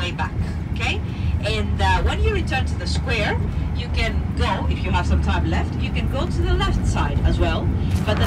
way back, okay? And when you return to the square, you can go, if you have some time left, you can go to the left side as well. But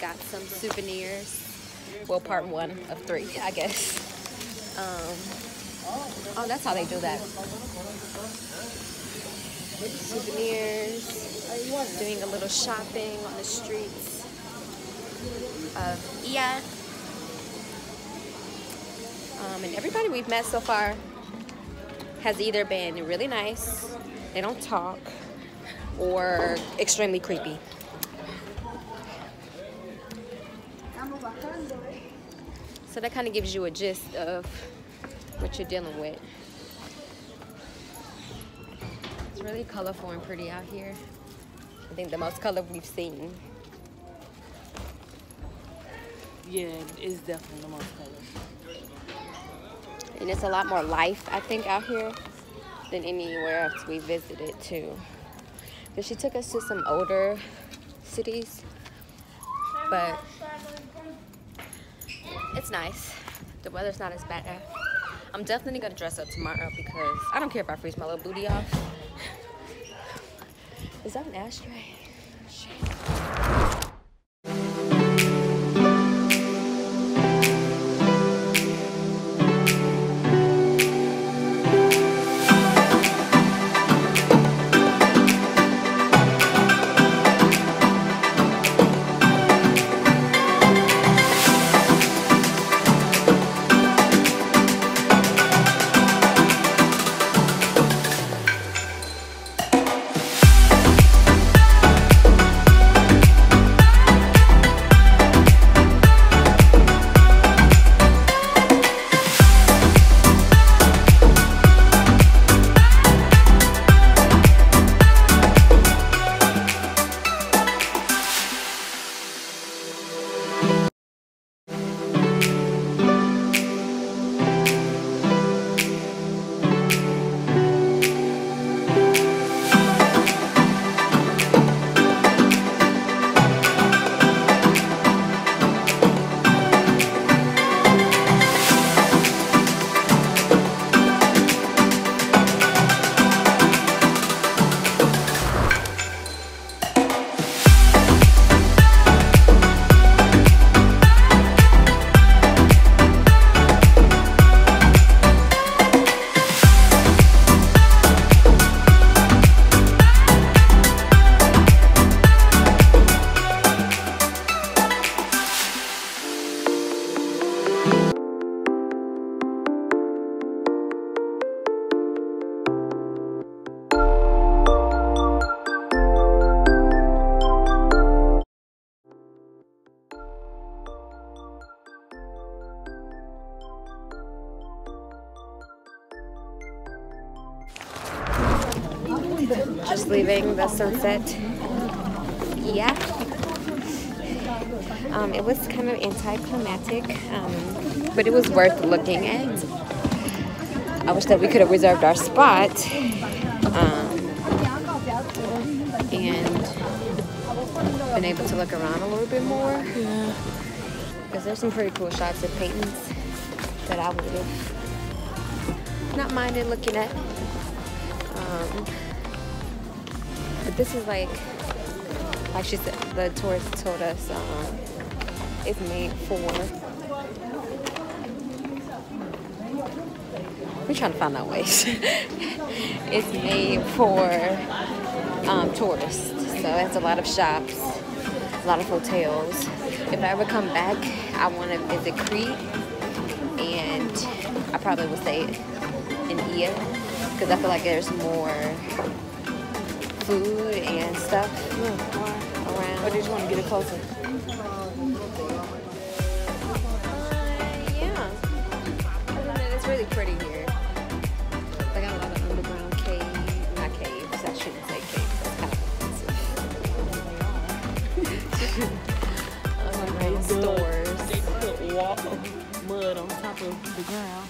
got some souvenirs. Well, part 1 of 3, I guess. Oh, that's how they do that. Souvenirs. Doing a little shopping on the streets of Ia. And everybody we've met so far has either been really nice, they don't talk, or extremely creepy. So that kind of gives you a gist of what you're dealing with. It's really colorful and pretty out here. I think the most color we've seen. Yeah, it's definitely the most color. And it's a lot more life, I think, out here than anywhere else we visited too. Because she took us to some older cities, but it's nice. The weather's not as bad. I'm definitely gonna dress up tomorrow because I don't care if I freeze my little booty off. Is that an ashtray? Shit. Just leaving the sunset. Yeah. It was kind of anticlimactic, but it was worth looking at. I wish that we could have reserved our spot and been able to look around a little bit more. Yeah. Because there's some pretty cool shops at Peyton's that I would have not minded looking at. But this is like she said, the tourist told us it's made for. We're trying to find our ways. It's made for tourists, so it's a lot of shops, a lot of hotels. If I ever come back, I want to visit Crete, and I probably would stay in Ia because I feel like there's more food and stuff around. Or did you want to get it closer? Yeah. It's really pretty here. They got a lot of underground not caves. I shouldn't say caves. That's kind of offensive. Underground stores. They put mud on top of the ground.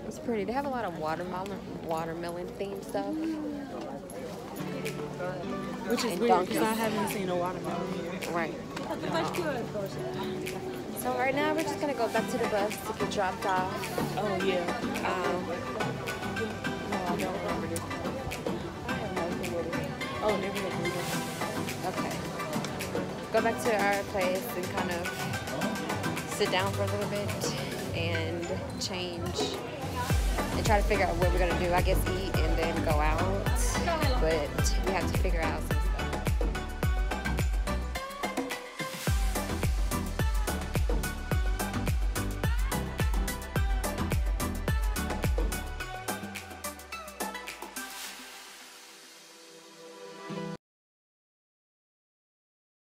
It's pretty. They have a lot of watermelon themed stuff. Which is and weird because I donkeys. haven't seen a watermelon here. Right. So right now we're just gonna go back to the bus to get dropped off. Oh, yeah. No, I don't remember this. I have no clue what it is. Oh, never had to. Okay. Go back to our place and kind of sit down for a little bit and change and try to figure out what we're gonna do. I guess eat and then go out. But we have to figure out some